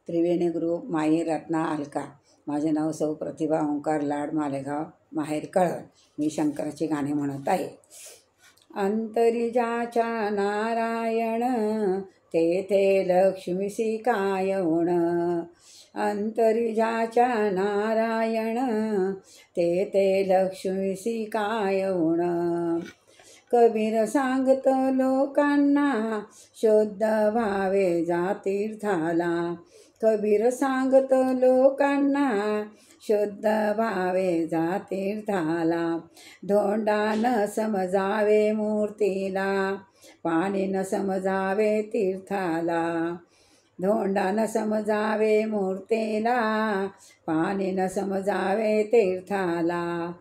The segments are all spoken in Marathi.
त्रिवेणी ग्रुप माई रत्ना अलका. माझे नाव सौ प्रतिभा ओंकार लाड मालेगाव माहेर कळवण. मी शंकराची गाणी म्हणत आहे. अंतरिजाच्या नारायण तेथे लक्ष्मीसी काय उण. अंतरिजाच्या नारायण तेथे लक्ष्मीसी काय उण. कबीर सांगत लोकांना शुद्ध भावे जा तीर्थाला. कबीर सांगत लोकांना शुद्ध भावे जा तीर्थाला. धोंडा न समजावे मूर्तीला, पाणी न समजावे तीर्थाला. धोंडा न समजावे मूर्तीला, पाणी न समजावे तीर्थाला.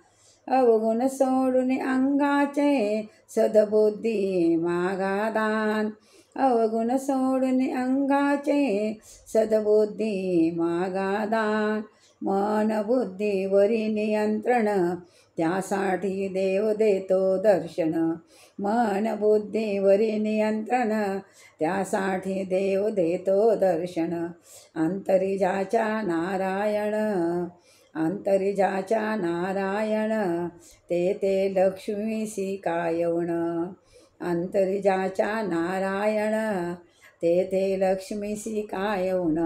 अवगुण सोडून अंगाचे सद्बुद्धी मागा दान. अवगुण सोडून अंगाचे सद्बुद्धी मागा दान. मन बुद्धीवरी नियंत्रण त्यासाठी देव देतो दर्शन. मन बुद्धीवरी नियंत्रण त्यासाठी देव देतो दर्शन. अंतरिजाच्या नारायण अंतरिजाच्या नारायण तेथे लक्ष्मीसी काय उण. अंतरिजाच्या नारायण तेथे लक्ष्मीसी काय उण.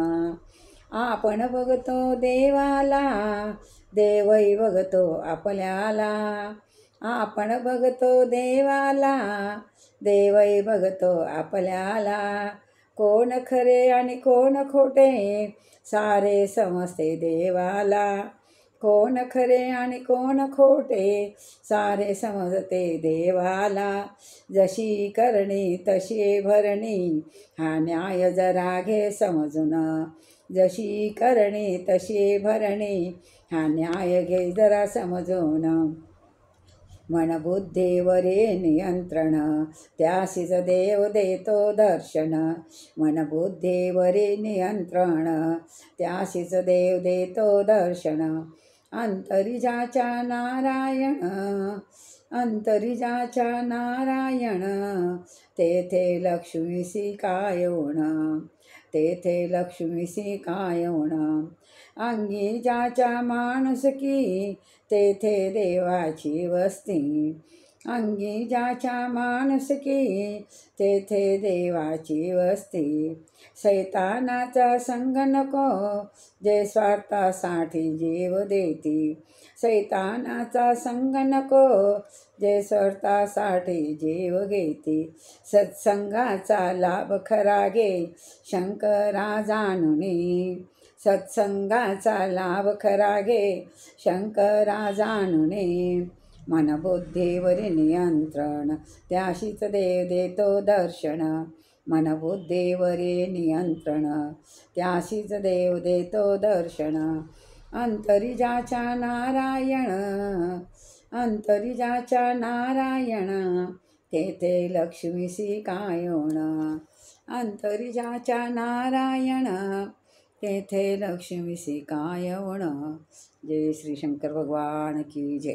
आपण बघतो देवाला, देवही बघतो आपल्याला. आपण बघतो देवाला, देवही बघतो आपल्याला. कोण खरे आणि कोण खोटे सारे समजते देवाला. कोण खरे आणि कोण खोटे सारे समजते देवाला. जशी करणी तशी भरणी हा न्याय जरा घे समजून. जशी करणी तशी भरणी हा न्याय घे जरा समजून. मन बुद्धीवरी नियंत्रण त्यासीच देव देतो दर्शन. मन बुद्धीवरी नियंत्रण त्यासीच देव देतो दर्शन. अंतरिजाच्या नारायण अंतरिजाच्या नारायण तेथे लक्ष्मीसी काय उण. तेथे लक्ष्मीसी काय उण. अंगी ज्याच्या माणुसकी तेथे देवाची वस्ती. अंगी ज्याच्या माणुसकी तेथे देवाची वस्ती. सैतानाचा संग नको जे स्वार्थासाठी जीव देती. सैतानाचा संग नको जे स्वार्थासाठी जीव घेती. सत्संगाचा लाभ खरा घे शंकरा जाणुनी. सत्संगाचा लाभ खरा घे शंकरा जाणुनी. मन बुद्धीवरी नियंत्रण त्याशीच देव देतो दर्शन. मन बुद्धीवरी नियंत्रण त्याशीच देव देतो दर्शन. अंतरिजाच्या नारायण अंतरिजाच्या नारायण तेथे लक्ष्मीसी काय उण. अंतरिजाच्या नारायण तेथे लक्ष्मीसी काय उण. जय श्री शंकर भगवान की जय.